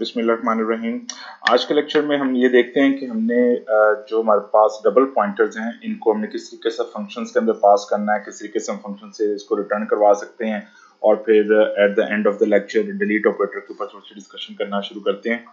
बिस्मिल्लाहिर्रहमानिर्रहीम। आज के लेक्चर में हम ये देखते हैं कि हमने जो हमारे पास डबल पॉइंटर्स हैं इनको हमने किस तरीके से फंक्शंस के अंदर पास करना है, किस तरीके से हम फंक्शन से इसको रिटर्न करवा सकते हैं और फिर at the end of the lecture delete operator के ऊपर थोड़ी सी डिस्कशन करना शुरू करते हैं।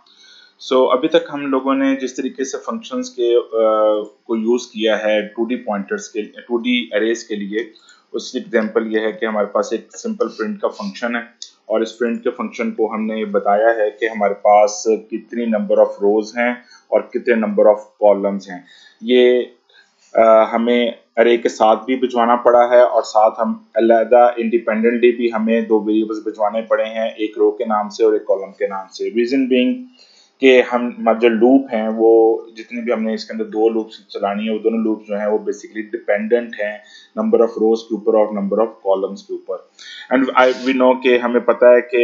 अभी तक हम लोगों ने जिस तरीके से फंक्शंस के को यूज़ किया है 2D पॉइंटर्स के 2D अरेज के लिए, उसकी एग्जांपल ये है कि हमारे पास एक सिंपल प्रिंट का फंक्शन है और इस प्रिंट के फंक्शन को हमने बताया है कि हमारे पास कितनी नंबर ऑफ रोज हैं और कितने नंबर ऑफ कॉलम्स हैं। ये हमें अरे के साथ भी भिजवाना पड़ा है और साथ हम अलग इंडिपेंडेंटली भी हमें दो वेरिएबल्स भिजवाने पड़े हैं, एक रो के नाम से और एक कॉलम के नाम से। रीजन बीइंग कि हमारे जो लूप हैं वो जितने भी हमने इसके अंदर दो लूप्स चलानी है वो दोनों लूप जो हैं वो बेसिकली डिपेंडेंट हैं नंबर ऑफ रोज के ऊपर और नंबर ऑफ कॉलम्स के ऊपर। एंड वी नो कि हमें पता है कि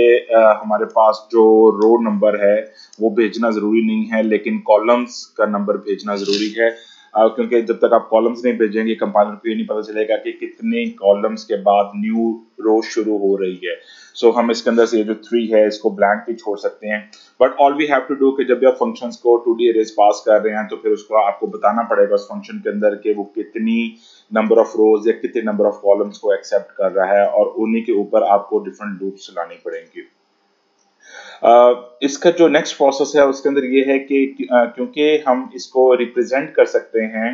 हमारे पास जो रो नंबर है वो भेजना ज़रूरी नहीं है, लेकिन कॉलम्स का नंबर भेजना ज़रूरी है, क्योंकि जब तक आप कॉलम्स नहीं भेजेंगे कंपाइलर को ये नहीं पता चलेगा कि कितने कॉलम्स के बाद न्यू रो शुरू हो रही है। हम इसके अंदर से ये जो 3 है इसको ब्लैंक भी छोड़ सकते हैं, but all we have to do कि जब भी आप फंक्शंस को 2D अरेज पास कर रहे हैं तो फिर उसको आपको बताना पड़ेगा उस फंक्शन के अंदर कि वो कितनी नंबर ऑफ रोज या कितने नंबर ऑफ कॉलम्स को एक्सेप्ट कर रहा है और उन्हीं के ऊपर आपको डिफरेंट लूप्स चलानी पड़ेंगी। इसका जो नेक्स्ट प्रोसेस है उसके अंदर ये है कि क्योंकि हम इसको रिप्रेजेंट कर सकते हैं,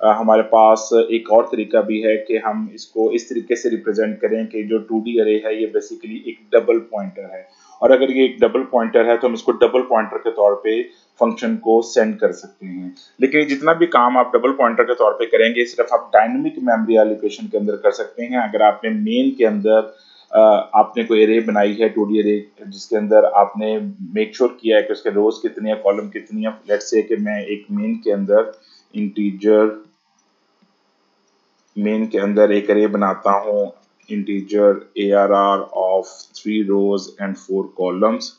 हमारे पास एक और तरीका भी है कि हम इसको इस तरीके से रिप्रेजेंट करें कि जो 2D अरे है ये बेसिकली एक डबल पॉइंटर है, और अगर ये एक डबल पॉइंटर है तो हम इसको डबल पॉइंटर के तौर पे फंक्शन को सेंड कर सकते हैं। लेकिन जितना भी काम आप डबल पॉइंटर के तौर पे करेंगे सिर्फ आप डायनेमिक मेमोरी एलोकेशन के अंदर कर सकते हैं। अगर आपने मेन के अंदर आपने कोई एरे बनाई है 2D एरे जिसके अंदर आपने मेक श्योर किया है कि उसके रोज कितनी है कॉलम कितनी है। लेट्स से कि मैं एक मेन के अंदर इंटीजर मेन के अंदर एक एरे बनाता हूँ integer ARR of 3 rows and 4 columns।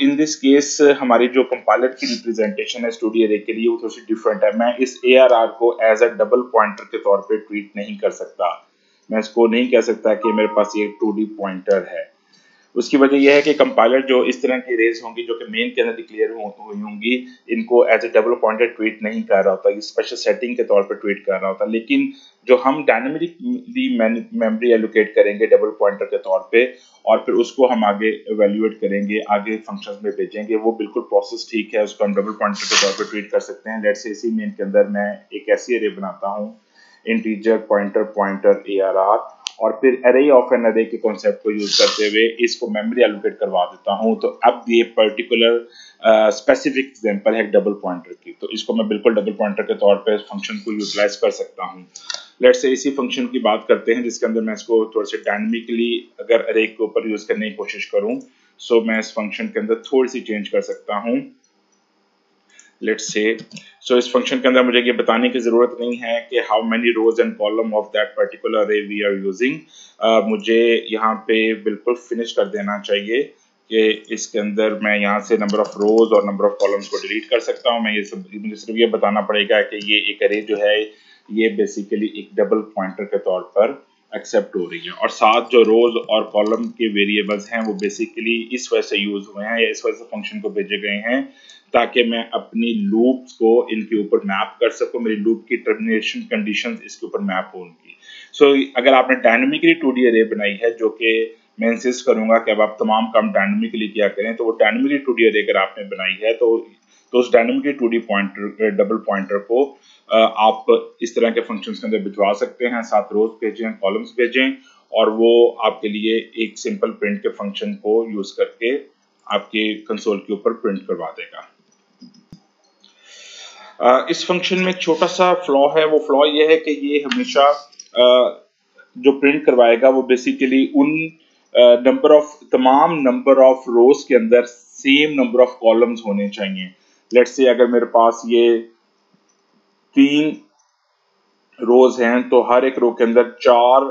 In this case हमारी जो कंपाइलर की रिप्रेजेंटेशन है 2D एरे के लिए वो थोड़ी सी डिफरेंट है। मैं इस ARR को एज अ डबल पॉइंटर के तौर पे ट्रीट नहीं कर सकता। मैं इसको नहीं कह सकता कि मेरे पास ये 2D पॉइंटर है। उसकी वजह यह है कि कंपाइलर जो इस तरह की रेज होंगी जो कि मेन के अंदर डिक्लेयर हुई होंगी इनको as a double pointer treat नहीं कर रहा होता, ये स्पेशल सेटिंग के तौर पर ट्रीट कर रहा होता। लेकिन जो हम डायनेमिकली मेमोरी एलोकेट करेंगे डबल पॉइंटर के तौर पे और फिर उसको हम आगे एवेल्युएट करेंगे, आगे फंक्शंस में भेजेंगे, वो बिल्कुल प्रोसेस ठीक है, उसको हम डबल पॉइंटर के तौर पर ट्रीट कर सकते हैं। लेट्स से इसी मेन के अंदर मैं एक ऐसी एरे बनाता हूँ इंटीजर पॉइंटर पॉइंटर ARR और फिर एरे ऑफ एन एरे के कॉन्सेप्ट को यूज करते हुए इसको मेमोरी एलोकेट करवा देता हूं। तो अब ये पर्टिकुलर स्पेसिफिक एग्जांपल है डबल पॉइंटर की, तो इसको मैं बिल्कुल डबल पॉइंटर के तौर पे फंक्शन को यूटिलाइज कर सकता हूं। लेट्स से इसी फंक्शन की बात करते हैं जिसके अंदर मैं इसको थोड़ा सा डायनेमिकली अगर एरे के ऊपर यूज करने की कोशिश करूं मैं इस फंक्शन के अंदर थोड़ी सी चेंज कर सकता हूं। लेट्स से इस फंक्शन के अंदर मुझे ये बताने की जरूरत नहीं है कि how many rows and column of that particular array we are using. मुझे यहाँ पे बिल्कुल फिनिश कर देना चाहिए कि इसके अंदर मैं यहाँ से नंबर ऑफ रोज और नंबर ऑफ कॉलम्स को डिलीट कर सकता हूँ। मुझे सिर्फ ये बताना पड़ेगा कि ये एक अरे जो है ये बेसिकली एक डबल पॉइंटर के तौर पर एक्सेप्ट हो रही है और साथ जो रोज और कॉलम के वेरिएबल्स हैं वो बेसिकली इस वजह से यूज हुए हैं या इस वजह से फंक्शन को भेजे गए हैं ताकि मैं अपनी लूप्स को इनके ऊपर मैप कर सकूं, मेरी लूप की टर्मिनेशन कंडीशंस इसके ऊपर मैप हो उनकी। अगर आपने डायनेमिकली 2D अरे बनाई है, जो कि मैं इंसिस्ट करूंगा कि अब आप तमाम काम डायनेमिकली किया करें, तो वो डायनेमिकली 2D अरे अगर आपने बनाई है तो उस dynamically 2D pointer double pointer को आप इस तरह के फंक्शंस के अंदर भिजवा सकते हैं, साथ रोज भेजें कॉलम्स भेजें और वो आपके लिए एक सिंपल प्रिंट के फंक्शन को यूज करके आपके कंसोल के ऊपर प्रिंट करवा देगा। इस फंक्शन में एक छोटा सा फ्लॉ है, वो फ्लॉ ये है कि ये हमेशा जो प्रिंट करवाएगा वो बेसिकली उन तमाम नंबर ऑफ रोज के अंदर सेम नंबर ऑफ कॉलम्स होने चाहिए। लेट्स से अगर मेरे पास ये 3 रोज हैं तो हर एक रो के अंदर 4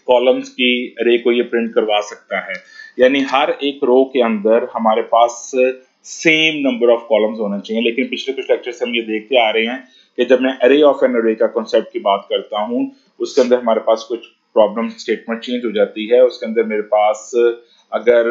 कॉलम्स की अरे को ये प्रिंट करवा सकता है, यानी हर एक रो के अंदर हमारे पास सेम नंबर ऑफ कॉलम्स होना चाहिए। लेकिन पिछले कुछ लेक्चर से हम ये देखते आ रहे हैं कि जब मैं अरे ऑफ एन अरे का कॉन्सेप्ट की बात करता हूं उसके अंदर हमारे पास कुछ प्रॉब्लम स्टेटमेंट चेंज हो जाती है। उसके अंदर मेरे पास अगर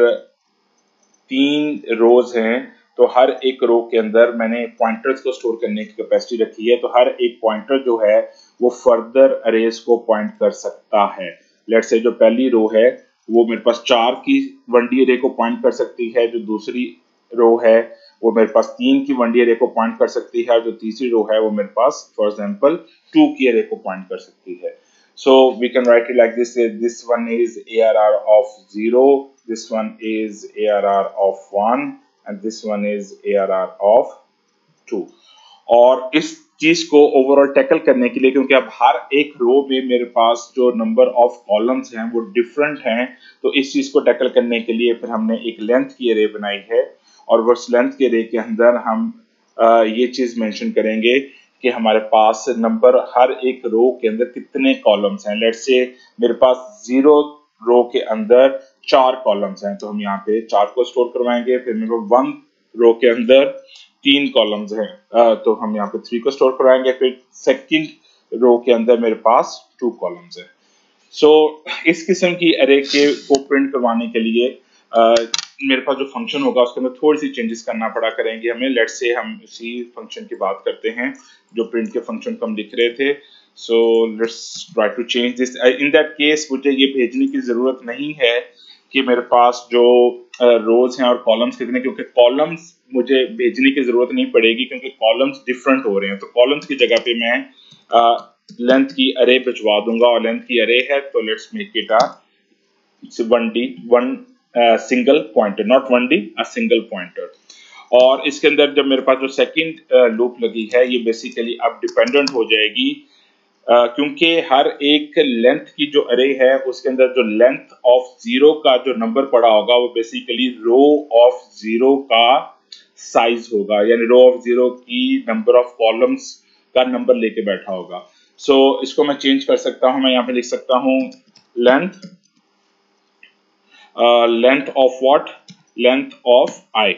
3 रोज हैं, तो हर एक रो के अंदर मैंने पॉइंटर्स को स्टोर करने की कैपेसिटी रखी है, तो हर एक पॉइंटर जो है वो फर्दर अरेज को पॉइंट कर सकता है। लेट्स से जो पहली रो है वो मेरे पास 4 की 1D अरे को पॉइंट कर सकती है, जो दूसरी रो है वो मेरे पास 3 की 1D अरे को पॉइंट कर सकती है, जो तीसरी रो है वो मेरे पास फॉर एग्जांपल 2 की अरे को पॉइंट कर सकती है। So we can write it like this: this one is ARR of 0, this one is ARR of 1, and this one is ARR of 2। और इस चीज को ओवरऑल टैकल करने के लिए, क्योंकि अब हर एक रो में मेरे पास जो नंबर ऑफ कॉलम्स हैं वो डिफरेंट हैं, तो इस चीज को टैकल करने के लिए फिर हमने एक लेंथ की अरे बनाई है, और उस लेंथ के अरे के अंदर हम ये चीज मेंशन करेंगे कि हमारे पास नंबर हर एक रो के अंदर कितने कॉलम्स हैं। लेट्स से मेरे पास 0 रो के अंदर 4 कॉलम्स हैं, तो हम यहाँ पे 4 को स्टोर करवाएंगे। फिर मेरे पास 1 रो के अंदर 3 कॉलम्स हैं, तो हम यहाँ पे 3 को स्टोर करवाएंगे। फिर सेकंड रो के अंदर मेरे पास 2 कॉलम्स हैं। सो इस किस्म की अरे के को प्रिंट करवाने के लिए मेरे पास जो फंक्शन होगा उसके अंदर थोड़ी सी चेंजेस करना पड़ा करेंगे हमें। लेट्स से हम उसी फंक्शन की बात करते हैं जो प्रिंट के फंक्शन को हम लिख रहे थे। So let's try to change this. In that case मुझे ये भेजने की जरूरत नहीं है कि मेरे पास जो रोज हैं और कॉलम्स कितने, क्योंकि कॉलम्स मुझे भेजने की जरूरत नहीं पड़ेगी क्योंकि कॉलम्स डिफरेंट हो रहे हैं। तो कॉलम्स की जगह पे मैं लेंथ की अरे भिजवा दूंगा, और लेंथ की अरे है तो let's make it a 1D, one single pointer, not 1D, a single pointer. और इसके अंदर जब मेरे पास जो सेकंड लूप लगी है ये बेसिकली अब डिपेंडेंट हो जाएगी, क्योंकि हर एक लेंथ की जो अरे है उसके अंदर जो लेंथ ऑफ 0 का जो नंबर पड़ा होगा वो बेसिकली रो ऑफ 0 का साइज होगा, यानी रो ऑफ 0 की नंबर ऑफ कॉलम्स का नंबर लेके बैठा होगा। सो इसको मैं चेंज कर सकता हूं, मैं यहाँ पे लिख सकता हूं length length of what, length of I.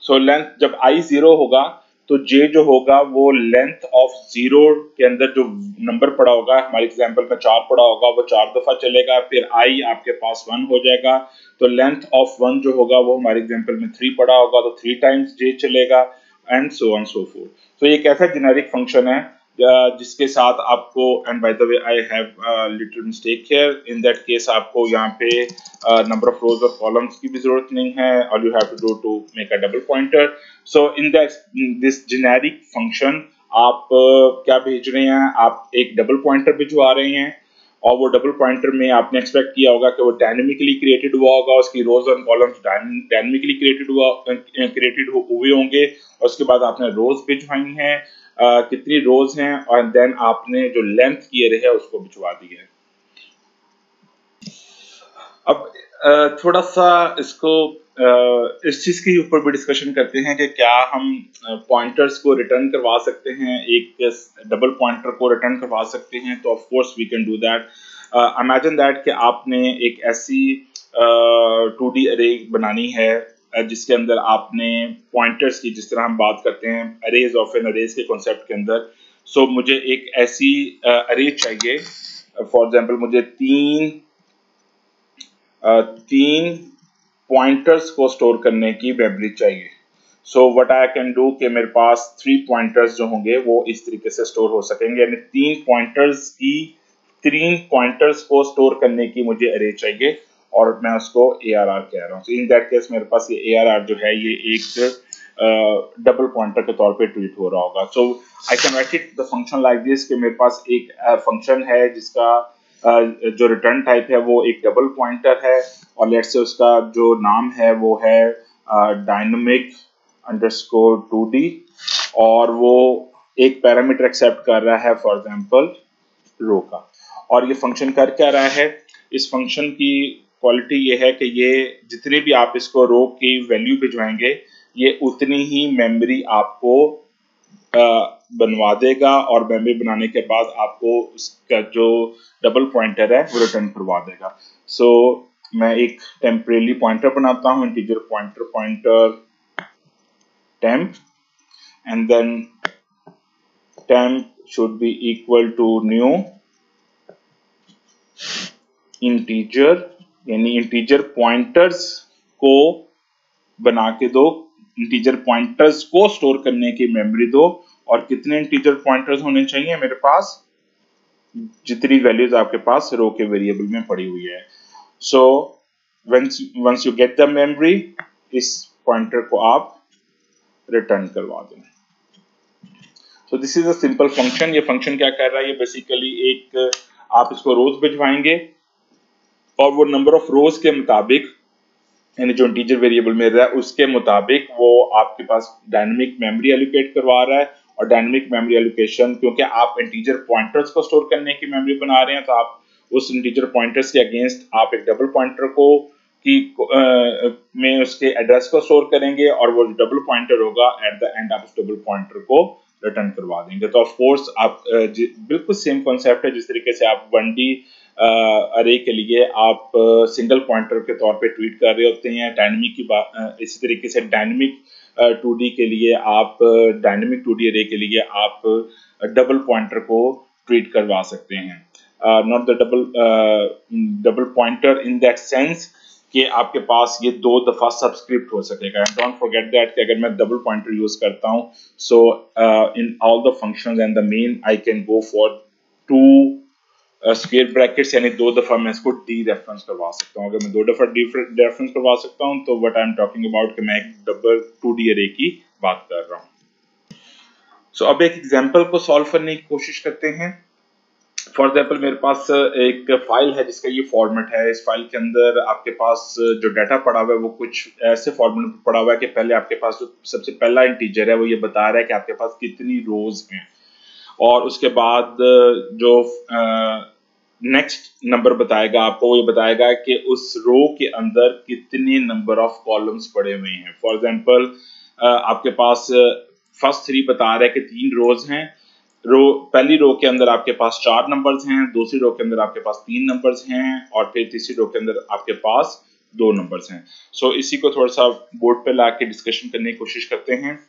So length जब आई 0 होगा तो जे जो होगा वो लेंथ ऑफ 0 के अंदर जो नंबर पड़ा होगा, हमारे एग्जांपल में 4 पड़ा होगा, वो 4 दफा चलेगा। फिर आई आपके पास 1 हो जाएगा, तो लेंथ ऑफ 1 जो होगा वो हमारे एग्जांपल में 3 पड़ा होगा, तो 3 टाइम्स जे चलेगा, and so on so fourth. तो ये एक ऐसा जेनेरिक फंक्शन है जिसके साथ आपको, and by the way I have little mistake here, in that case आपको यहाँ पे नंबर ऑफ रोज और कॉलम्स की भी जरूरत नहीं है, all you have to do to make a double pointer. So in this generic function आप क्या भेज रहे हैं, आप एक डबल पॉइंटर भिजवा रहे हैं, और वो डबल पॉइंटर में आपने एक्सपेक्ट किया होगा कि वो डायनेमिकली क्रिएटेड हुआ होगा, उसकी रोज और कॉलम्स डायनेमिकली क्रिएटेड हुए होंगे, और उसके बाद आपने रोज भिजवाई हैं, कितनी रोज हैं, और देन आपने जो लेंथ की अरे है उसको भिजवा दी है। अब थोड़ा सा इसको इस चीज के ऊपर भी डिस्कशन करते हैं कि क्या हम पॉइंटर्स को रिटर्न करवा सकते हैं, एक डबल पॉइंटर को रिटर्न करवा सकते हैं। तो of course we can do that. Imagine that कि आपने एक ऐसी 2D अरे बनानी है जिसके अंदर आपने पॉइंटर्स की, जिस तरह हम बात करते हैं अरेज ऑफ एन अरेज के कॉन्सेप्ट के अंदर। सो मुझे एक ऐसी अरे चाहिए, फॉर एग्जांपल मुझे तीन पॉइंटर्स को स्टोर करने की मेमोरी चाहिए। So what I can do कि मेरे पास 3 पॉइंटर्स जो होंगे वो इस तरीके से स्टोर हो सकेंगे, यानी 3 पॉइंटर्स को स्टोर करने की मुझे अरे चाहिए, और मैं उसको ARR कह रहा हूँ। इन दैट केस मेरे पास ये ARR जो है ये एक डबल पॉइंटर के तौर पे ट्रीट हो रहा होगा। So I can write it the function like this कि मेरे पास एक फंक्शन है जिसका जो रिटर्न टाइप है वो एक डबल पॉइंटर है, और लेट्स से उसका जो नाम है वो है डायनेमिक अंडरस्कोर 2D, और वो एक पैरामीटर एक्सेप्ट कर रहा है फॉर एग्जांपल रो का। और ये फंक्शन कर क्या रहा है, इस फंक्शन की क्वालिटी ये है कि ये जितने भी आप इसको रो की वैल्यू भिजवाएंगे ये उतनी ही मेमोरी आपको बनवा देगा, और मेमोरी बनाने के बाद आपको उसका जो डबल पॉइंटर है वो रिटर्न करवा देगा। सो मैं एक टेम्परेरी पॉइंटर बनाता हूँ, integer pointer temp, and then temp should be equal to new integer, यानी इंटीजर पॉइंटर्स को बना के दो, इंटीजर पॉइंटर्स को स्टोर करने की मेमोरी दो, और कितने इंटीजर पॉइंटर्स होने चाहिए मेरे पास, जितनी वैल्यूज आपके पास रो के वेरिएबल में पड़ी हुई है। So once you get the memory, इस पॉइंटर को आप रिटर्न करवा दें। So this is a simple function. ये फंक्शन क्या कर रहा है, ये बेसिकली एक आप इसको रोज भिजवाएंगे और वो नंबर ऑफ रोज के मुताबिक, यानी जो इंटीजर वेरिएबल में रहा है उसके मुताबिक वो आपके पास डायनेमिक मेमोरी एलोकेट करवा रहा है। और डायनेमिक मेमोरी एलोकेशन, क्योंकि आप इंटीजर पॉइंटर्स को स्टोर करने की मेमोरी बना रहे हैं, तो आप उस इंटीजर पॉइंटर्स के अगेंस्ट आप एक डबल पॉइंटर को की में उसके एड्रेस को स्टोर करेंगे, और वो डबल पॉइंटर होगा एट द एंड आप उस डबल पॉइंटर को रिटर्न करवा देंगे। तो ऑफ कोर्स आप बिल्कुल सेम कॉन्सेप्ट है जिस तरीके से आप 1D अरे के लिए आप सिंगल पॉइंटर के तौर पे ट्रीट कर रहे होते हैं। डायनेमिक की बात इसी तरीके से डायनेमिक 2D के लिए आप डायनेमिक 2D अरे के लिए आप डबल पॉइंटर को ट्रीट करवा सकते हैं। Not the double pointer in that sense कि आपके पास ये 2 दफा सब्सक्रिप्ट हो सकेगा। डोंट फॉरगेट दैट कि अगर मैं डबल पॉइंटर यूज करता हूं, so in all the functions and the main I can go for 2 square brackets, यानी 2 दफा मैं इसको डी रेफरेंस करवा सकता हूं। अगर मैं 2 दफा डी रेफरेंस करवा सकता हूं तो what I am talking about कि मैं एक डबल 2D अरे की बात कर रहा हूं। सो अब एक एग्जांपल को सॉल्व करने की कोशिश करते हैं। फॉर एग्जाम्पल मेरे पास एक फाइल है जिसका ये फॉर्मेट है। इस फाइल के अंदर आपके पास जो डाटा पड़ा हुआ है वो कुछ ऐसे फॉर्मेट में पड़ा हुआ है कि पहले आपके पास जो सबसे पहला इंटीजर है वो ये बता रहा है कि आपके पास कितनी रोज हैं, और उसके बाद जो नेक्स्ट नंबर बताएगा आपको, वो ये बताएगा कि उस रो के अंदर कितने नंबर ऑफ कॉलम्स पड़े हुए हैं। फॉर एग्जाम्पल आपके पास फर्स्ट 3 बता रहा है कि 3 रोज हैं। पहली रो के अंदर आपके पास 4 नंबर्स हैं, दूसरी रो के अंदर आपके पास 3 नंबर्स हैं, और फिर तीसरी रो के अंदर आपके पास 2 नंबर्स हैं। सो इसी को थोड़ा सा बोर्ड पे लाके डिस्कशन करने की कोशिश करते हैं।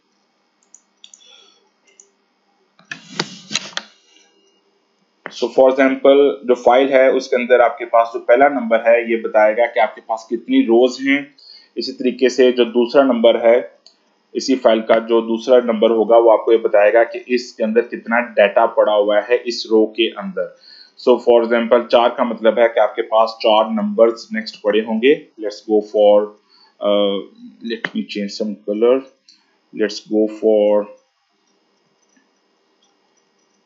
सो फॉर एग्जाम्पल जो फाइल है उसके अंदर आपके पास जो पहला नंबर है ये बताएगा कि आपके पास कितनी रोज हैं। इसी तरीके से जो दूसरा नंबर है, इसी फाइल का जो दूसरा नंबर होगा वो आपको ये बताएगा कि इसके अंदर कितना डाटा पड़ा हुआ है इस रो के अंदर। सो फॉर एग्जाम्पल 4 का मतलब है कि आपके पास 4 नंबर्स नेक्स्ट पड़े होंगे। Let's go for let me change some colour, let's go for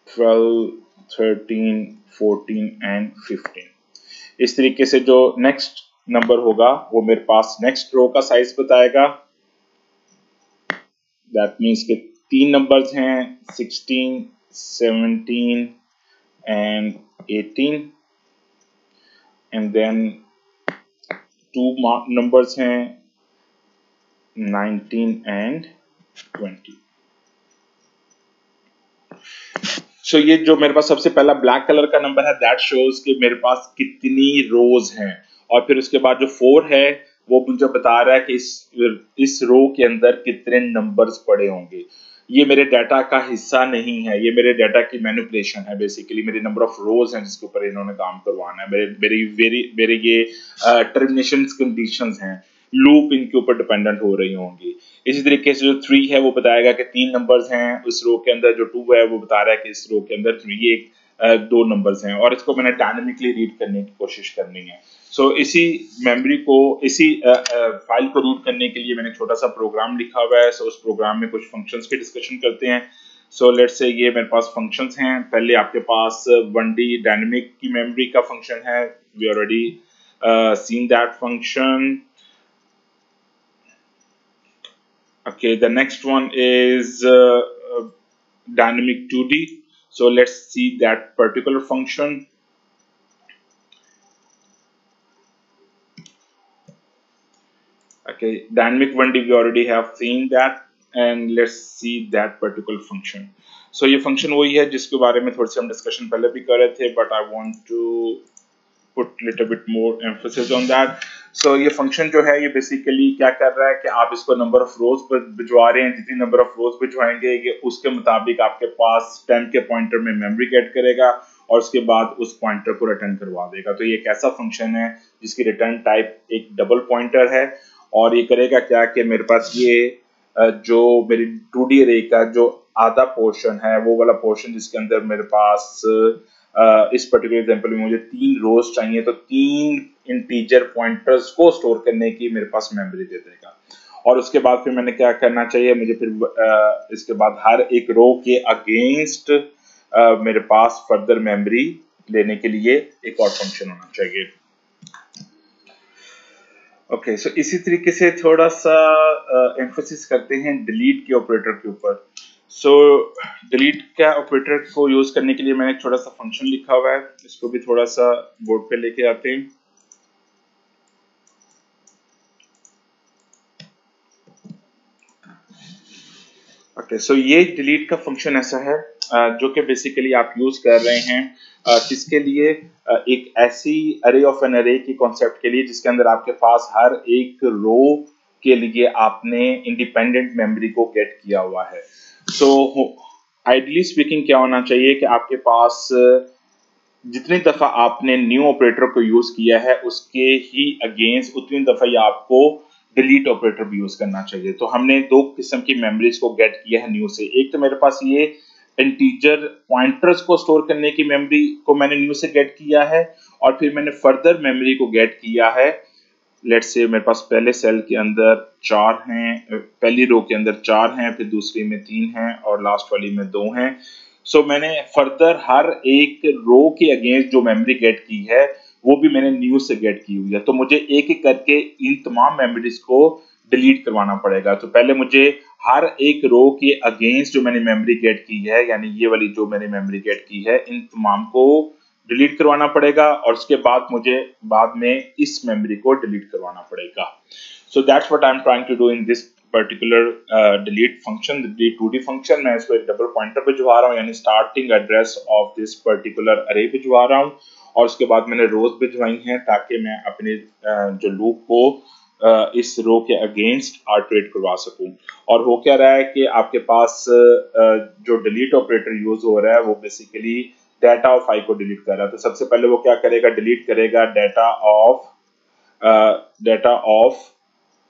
12, 13, 14 and 15। इस तरीके से जो नेक्स्ट नंबर होगा वो मेरे पास नेक्स्ट रो का साइज बताएगा। दैट मीन्स के 3 नंबर्स हैं 16, 17 एंड 18, एंड देन 2 नंबर्स हैं 19 एंड 20। सो ये जो मेरे पास सबसे पहला ब्लैक कलर का नंबर है दैट शोज कि मेरे पास कितनी रोज हैं, और फिर उसके बाद जो 4 है वो मुझे बता रहा है कि इस रो के अंदर कितने नंबर्स पड़े होंगे। ये मेरे डाटा का हिस्सा नहीं है, ये मेरे डाटा की मैनिपुलेशन है। बेसिकली मेरे नंबर ऑफ रोज हैं जिसके ऊपर इन्होंने काम करवाना है। मेरे ये टर्मिनेशन कंडीशंस हैं, लूप इनके ऊपर डिपेंडेंट हो रही होंगी। इसी तरीके से जो 3 है वो बताएगा कि 3 नंबर्स हैं उस रो के अंदर, जो 2 है वो बता रहा है कि इस रो के अंदर 2 नंबर्स हैं, और इसको मैंने डायनेमिकली रीड करने की कोशिश करनी है। सो इसी मेमोरी को, इसी फाइल को रीड करने के लिए मैंने छोटा सा प्रोग्राम लिखा हुआ है। सो उस प्रोग्राम में कुछ फंक्शंस की डिस्कशन करते हैं। सो लेट्स से ये मेरे पास फंक्शंस हैं। पहले आपके पास 1D डायनेमिक की मेमोरी का फंक्शन है, we already seen that function. Okay, the next one is dynamic 2D. So let's see that particular function. Okay, dynamic 1D we already have seen that, and let's see that particular function. So ये function वही है जिसके बारे में थोड़ी सी हम discussion पहले भी कर रहे थे, but I want to put little bit more emphasis on that. So ये फंक्शन जो है ये बेसिकली क्या कर रहा है कि आप इसको नंबर ऑफ रोज भिजवा रहे हैं। जितनी नंबर ऑफ रोज भिजवाएंगे ये उसके मुताबिक आपके पास 10 के पॉइंटर में मेमोरी गेट करेगा, और उसके बाद उस पॉइंटर को रिटर्न करवा देगा। तो ये एक ऐसा फंक्शन है जिसकी रिटर्न टाइप एक डबल पॉइंटर है, और ये करेगा क्या कि मेरे पास ये जो मेरी 2D अरे का जो आधा पोर्शन है, वो वाला पोर्शन जिसके अंदर मेरे पास इस पर्टिकुलर एग्जांपल में मुझे 3 रोज चाहिए, तो 3 इंटीजर पॉइंटर्स को स्टोर करने की मेरे पास मेमोरी दे देगा। और उसके बाद फिर मैंने क्या करना चाहिए, मुझे फिर इसके बाद हर एक रो के अगेंस्ट मेरे पास फर्दर मेमोरी लेने के लिए एक और फंक्शन होना चाहिए। ओके, सो इसी तरीके से थोड़ा सा एम्फोसिस करते हैं डिलीट के ऑपरेटर के ऊपर। सो डिलीट का ऑपरेटर को यूज करने के लिए मैंने एक छोटा सा फंक्शन लिखा हुआ है, इसको भी थोड़ा सा बोर्ड पे लेके आते हैं। ओके, सो ये डिलीट का फंक्शन ऐसा है जो कि बेसिकली आप यूज कर रहे हैं किसके लिए, एक ऐसी अरे ऑफ एन अरे की कॉन्सेप्ट के लिए जिसके अंदर आपके पास हर एक रो के लिए आपने इंडिपेंडेंट मेमोरी को गेट किया हुआ है। सो आइडली स्पीकिंग क्या होना चाहिए कि आपके पास जितनी दफा आपने न्यू ऑपरेटर को यूज किया है उसके ही अगेंस्ट उतनी दफा ही आपको डिलीट ऑपरेटर भी यूज करना चाहिए। तो हमने दो किस्म की मेमोरीज को गेट किया है न्यू से। एक तो मेरे पास ये इंटीजर पॉइंटर्स को स्टोर करने की मेमोरी को मैंने न्यू से गेट किया है, और फिर मैंने फर्दर मेमोरी को गेट किया है। लेट्स से मेरे पास पहले सेल के अंदर 4 हैं, पहली रो के अंदर 4 हैं, फिर दूसरी में 3 हैं और लास्ट वाली में 2 हैं। सो मैंने फर्दर हर एक रो के अगेंस्ट जो मेमोरी गेट की है वो भी मैंने न्यू से गेट की हुई है। तो मुझे एक एक करके इन तमाम मेमोरीज को डिलीट करवाना पड़ेगा। तो पहले मुझे हर एक रो के अगेंस्ट जो मैंने मेमोरी गेट की है, यानी ये वाली जो मैंने मेमोरी गेट की है, इन तमाम को डिलीट करवाना पड़ेगा, और उसके बाद मुझे बाद में इस मेमोरी को डिलीट करवाना पड़ेगा। So that's what I am trying to do in this particular delete function, delete 2D function. मैं इसको एक डबल पॉइंटर भिजवा रहा हूँ, यानी starting address of this particular array भिजवा रहा हूँ, और उसके बाद मैंने रोज भिजवाई हैं ताकि मैं अपने जो लूप को इस रो के अगेंस्ट आर्ट्रेट करवा सकूं। और हो क्या रहा है कि आपके पास जो डिलीट ऑपरेटर यूज हो रहा है वो बेसिकली डाटा ऑफ आई को डिलीट कर रहा है। तो सबसे पहले वो क्या करेगा, डिलीट करेगा डाटा ऑफ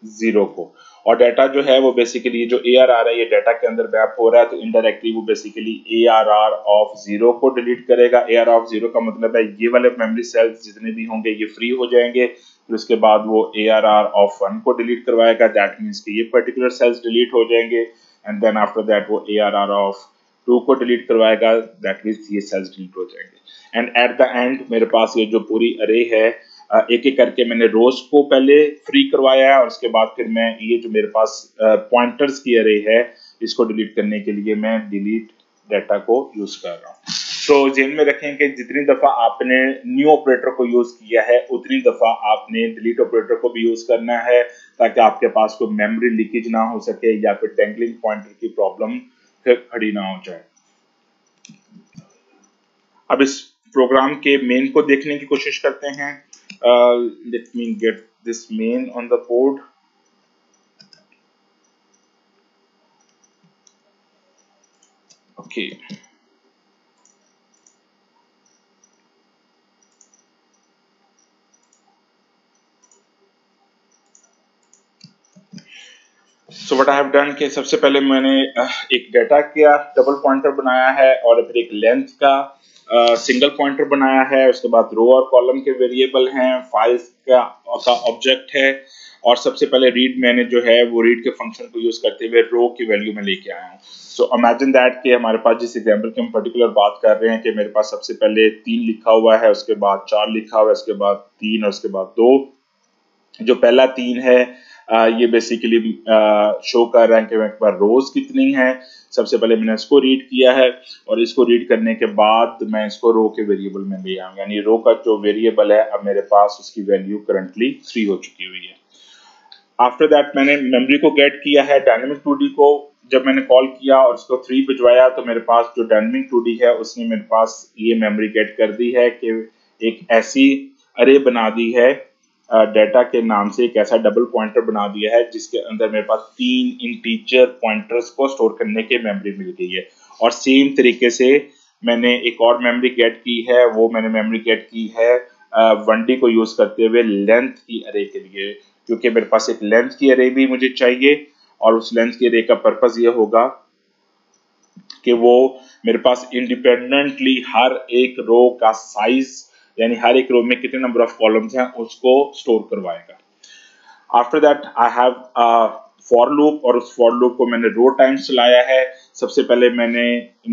0 को, और डाटा जो है वो बेसिकली जो ARR है ये डाटा के अंदर मैप हो रहा है, तो इनडायरेक्टली वो बेसिकली ARR ऑफ 0 को डिलीट करेगा। ARR ऑफ 0 का मतलब है ये वाले मेमोरी सेल्स जितने भी होंगे ये फ्री हो जाएंगे। फिर उसके बाद वो ARR ऑफ 1 को डिलीट करवाएगा, दैट मीन्स कि ये पर्टिकुलर सेल्स डिलीट हो जाएंगे, एंड देन आफ्टर दैट वो ARR ऑफ 2 को डिलीट करवाएगा, दैट मीन्स ये सेल्स डिलीट हो जाएंगे। एंड एट द एंड मेरे पास ये जो पूरी अरे है एक एक करके मैंने रोज को पहले फ्री करवाया है, और उसके बाद फिर मैं ये जो मेरे पास पॉइंटर्स की अरे है इसको डिलीट करने के लिए मैं डिलीट डाटा को यूज कर रहा हूँ। तो ध्यान में रखें कि जितनी दफा आपने न्यू ऑपरेटर को यूज किया है उतनी दफा आपने डिलीट ऑपरेटर को भी यूज करना है, ताकि आपके पास कोई मेमोरी लीकेज ना हो सके या फिर टेंगलिंग पॉइंटर की प्रॉब्लम खड़ी ना हो जाए। अब इस प्रोग्राम के मेन को देखने की कोशिश करते हैं। Let me get this main on the board. Okay. So what I have done कि सबसे पहले मैंने एक डाटा का डबल पॉइंटर बनाया है, और फिर एक लेंथ का सिंगल पॉइंटर बनाया है। उसके बाद रो और कॉलम के वेरिएबल हैं, फाइल्स का ऑब्जेक्ट है, और सबसे पहले रीड मैंने जो है वो रीड के फंक्शन को यूज करते हुए रो की वैल्यू में लेके आया हूँ। सो इमेजिन दैट कि हमारे पास जिस एग्जांपल की हम पर्टिकुलर बात कर रहे हैं कि मेरे पास सबसे पहले 3 लिखा हुआ है, उसके बाद 4 लिखा हुआ है, उसके बाद 3 और उसके बाद 2। जो पहला 3 है ये बेसिकली शो कर रहा है कि मेरे पास रोज कितनी है। सबसे पहले मैंने इसको रीड किया है, और इसको रीड करने के बाद मैं इसको रो के वेरिएबल में ले आऊँ, यानी रो का जो वेरिएबल है अब मेरे पास उसकी वैल्यू करंटली 3 हो चुकी हुई है। आफ्टर दैट मैंने मेमोरी को गेट किया है, डायनेमिक 2D को जब मैंने कॉल किया और उसको 3 भिजवाया, तो मेरे पास जो डायनेमिक 2D है उसने मेरे पास ये मेमोरी गेट कर दी है कि एक ऐसी अरे बना दी है, डाटा के नाम से एक ऐसा डबल पॉइंटर बना दिया है जिसके अंदर मेरे पास 3 इंटीजर पॉइंटर्स को स्टोर करने की मेमोरी मिल गई है। और सेम तरीके से मैंने एक और मेमोरी गेट की है, वो मैंने मेमोरी गेट की है 1D को यूज करते हुए लेंथ की अरे के लिए। क्योंकि मेरे पास एक लेंथ की अरे भी मुझे चाहिए, और उस लेंथ की अरे का पर्पस ये होगा कि वो मेरे पास इंडिपेंडेंटली हर एक रो का साइज, यानी हर एक रो में कितने नंबर ऑफ कॉलम्स हैं उसको स्टोर करवाएगा। After that I have for loop, और उस फॉर लूप को मैंने रो टाइम्स चलाया है। सबसे पहले मैंने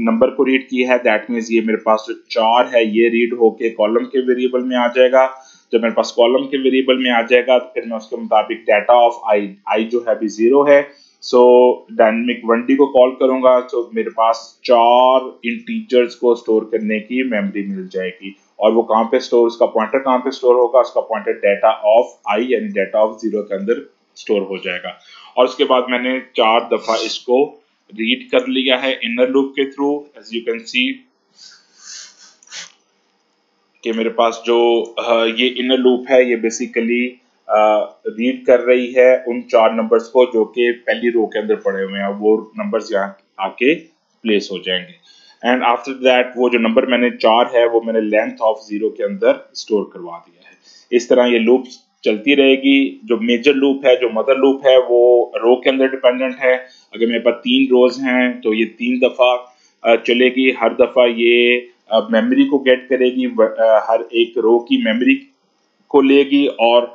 नंबर को रीड किया है, दैट मीन्स ये मेरे पास जो 4 है ये रीड होके कॉलम के वेरिएबल में आ जाएगा। जब मेरे पास कॉलम के वेरिएबल में आ जाएगा तो फिर मैं उसके मुताबिक डाटा ऑफ आई जो है अभी 0 है, सो डायनेमिक 1D को कॉल करूंगा, तो मेरे पास 4 इंटीजर्स को स्टोर करने की मेमोरी मिल जाएगी। और वो कहाँ पे स्टोर, उसका पॉइंटर कहाँ पे स्टोर होगा, उसका पॉइंटर डाटा ऑफ आई यानी डाटा ऑफ 0 के अंदर स्टोर हो जाएगा। और उसके बाद मैंने 4 दफा इसको रीड कर लिया है इनर लूप के through. As you can see कि मेरे पास जो ये इनर लूप है ये बेसिकली रीड कर रही है उन 4 नंबर्स को जो कि पहली रो के अंदर पड़े हुए हैं, वो नंबर्स यहाँ आके प्लेस हो जाएंगे। एंड आफ्टर दैट वो जो नंबर मैंने 4 है वो मैंने लेंथ ऑफ 0 के अंदर स्टोर करवा दिया है। इस तरह ये लूप चलती रहेगी। जो मेजर लूप है, जो मदर लूप है, वो रो के अंदर डिपेंडेंट है। अगर मेरे पास 3 रोज हैं तो ये 3 दफा चलेगी, हर दफा ये मेमोरी को गेट करेगी, हर एक रो की मेमोरी को लेगी और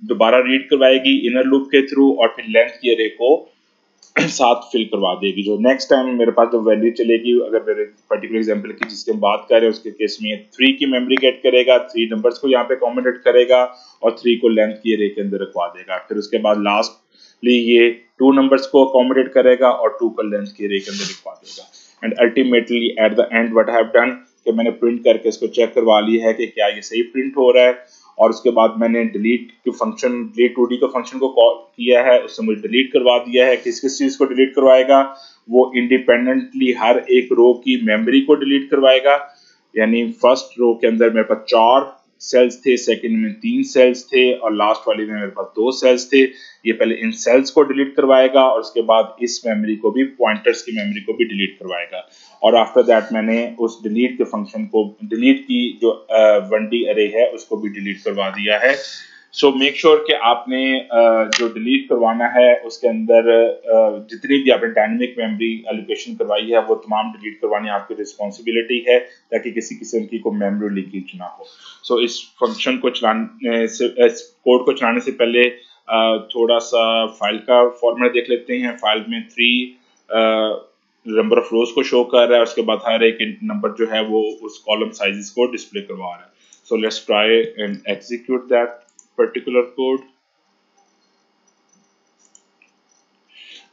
दोबारा रीड करवाएगी इनर लूप के थ्रू, और फिर लेंथ की अरे को साथ फिल करवा देगी। जो नेक्स्ट टाइम मेरे पास जो वैल्यू चलेगी, अगर मेरे पर्टिकुलर एग्जांपल की जिसकी हम बात कर रहे हैं उसके केस में 3 की मेमोरी गेट करेगा, 3 नंबर्स को यहाँ पे अकोमोडेट करेगा और 3 को लेंथ की अरे के अंदर रखवा देगा। फिर उसके बाद लास्टली ये 2 नंबर्स को अकोमोडेट करेगा और 2 को लेंथ की अरे के अंदर रखवा देगा। And ultimately at the end what I have done कि मैंने प्रिंट करके इसको चेक करवा लिया है कि क्या ये सही प्रिंट हो रहा है। और उसके बाद मैंने डिलीट के फंक्शन, डिलीट 2D का फंक्शन को कॉल किया है, उससे मुझे डिलीट करवा दिया है। किस किस चीज को डिलीट करवाएगा, वो इंडिपेंडेंटली हर एक रो की मेमोरी को डिलीट करवाएगा। यानी फर्स्ट रो के अंदर मेरे पास 4 सेल्स थे, सेकंड में 3 सेल्स थे और लास्ट वाली में मेरे पास 2 सेल्स थे। ये पहले इन सेल्स को डिलीट करवाएगा और उसके बाद इस मेमोरी को भी, पॉइंटर्स की मेमोरी को भी डिलीट करवाएगा। और आफ्टर दैट मैंने उस डिलीट के फंक्शन को, डिलीट की जो 1D अरे है उसको भी डिलीट करवा दिया है। सो मेक श्योर कि आपने जो डिलीट करवाना है उसके अंदर जितनी भी आपने डायनेमिक मेमोरी एलोकेशन करवाई है वो तमाम डिलीट करवानी आपकी रिस्पॉन्सिबिलिटी है, ताकि किसी किस्म की कोई मेमोरी लीकेज ना हो। सो इस फंक्शन को चलाने से, इस कोड को चलाने से पहले थोड़ा सा फाइल का फॉर्मेट देख लेते हैं। फाइल में 3 नंबर ऑफ रोज को शो कर रहा है, उसके बाद हर एक नंबर जो है वो उस कॉलम साइजेस को डिस्प्ले करवा रहा है। So let's try and execute that particular code.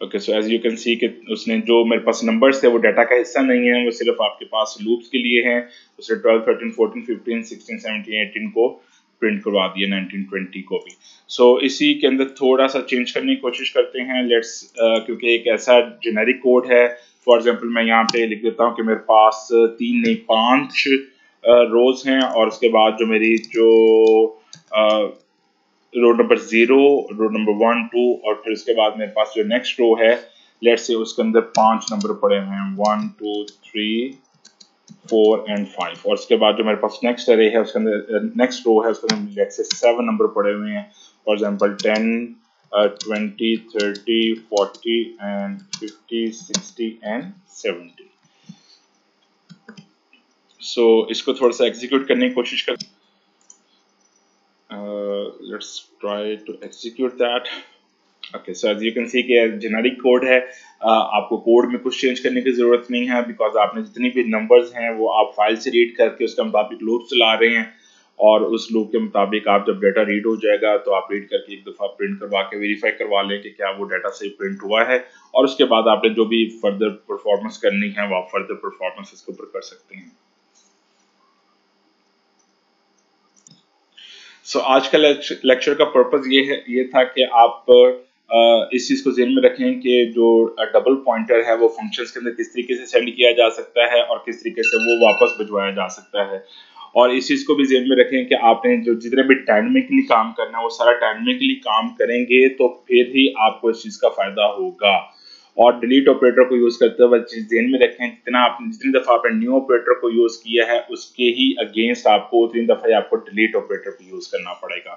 Okay, so as you can see कि उसने जो मेरे पास नंबर्स थे वो डाटा का हिस्सा नहीं है, वो सिर्फ आपके पास लूप्स के लिए हैं। उसने 12, 13, 14, 15, 16, 17, 18 को प्रिंट करवा दिया, 19, 20 को भी। सो इसी के अंदर थोड़ा सा चेंज करने की कोशिश करते हैं। लेट्स क्योंकि एक ऐसा जेनेरिक कोड है, फॉर एग्जांपल मैं यहाँ पे लिख देता हूँ कि मेरे पास 3 नहीं 5 रोज हैं और उसके बाद जो मेरी जो रो नंबर 0, रो नंबर 1, 2 और फिर उसके बाद मेरे पास जो नेक्स्ट रो है, लेट्स से उसके अंदर 5 नंबर पड़े हुए हैं, 1, 2, 3, 4 एंड 5। और उसके बाद जो मेरे पास नेक्स्ट अरे है उसके अंदर, नेक्स्ट रो है उसके अंदर लेट्स से 7 नंबर पड़े हुए हैं, फॉर एग्जांपल 10, 20, 30, 40 एंड 50, 60 एंड 70। सो इसको थोड़ा सा एग्जीक्यूट करने की कोशिश कर, let's try to execute that. Okay, so as you can see कि जेनेरिक कोड है, आपको कोड में कुछ चेंज करने की जरूरत नहीं है, बिकॉज आपने जितनी भी नंबर्स हैं वो आप फाइल से रीड करके उसके मुताबिक लूप चला रहे हैं और उस लूप के मुताबिक आप जब डाटा रीड हो जाएगा तो आप रीड करके एक दफा प्रिंट करवा के वेरीफाई करवा लें कि क्या वो डाटा सही प्रिंट हुआ है, और उसके बाद आपने जो भी फर्दर परफॉर्मेंस करनी है वो आप फर्दर परफॉर्मेंस इसके ऊपर कर सकते हैं। सो आज का लेक्चर का पर्पस ये था कि आप इस चीज को ध्यान में रखें कि जो डबल पॉइंटर है वो फंक्शंस के अंदर किस तरीके से सेंड किया जा सकता है और किस तरीके से वो वापस भिजवाया जा सकता है। और इस चीज को भी ध्यान में रखें कि आपने जो जितने भी डायनेमिकली काम करना है वो सारा डायनेमिकली काम करेंगे तो फिर ही आपको इस चीज का फायदा होगा। और डिलीट ऑपरेटर को यूज करते हुए ध्यान में रखें जितनी दफा आपने न्यू ऑपरेटर को यूज किया है उसके ही अगेंस्ट आपको उतनी दफा आपको डिलीट ऑपरेटर को यूज करना पड़ेगा।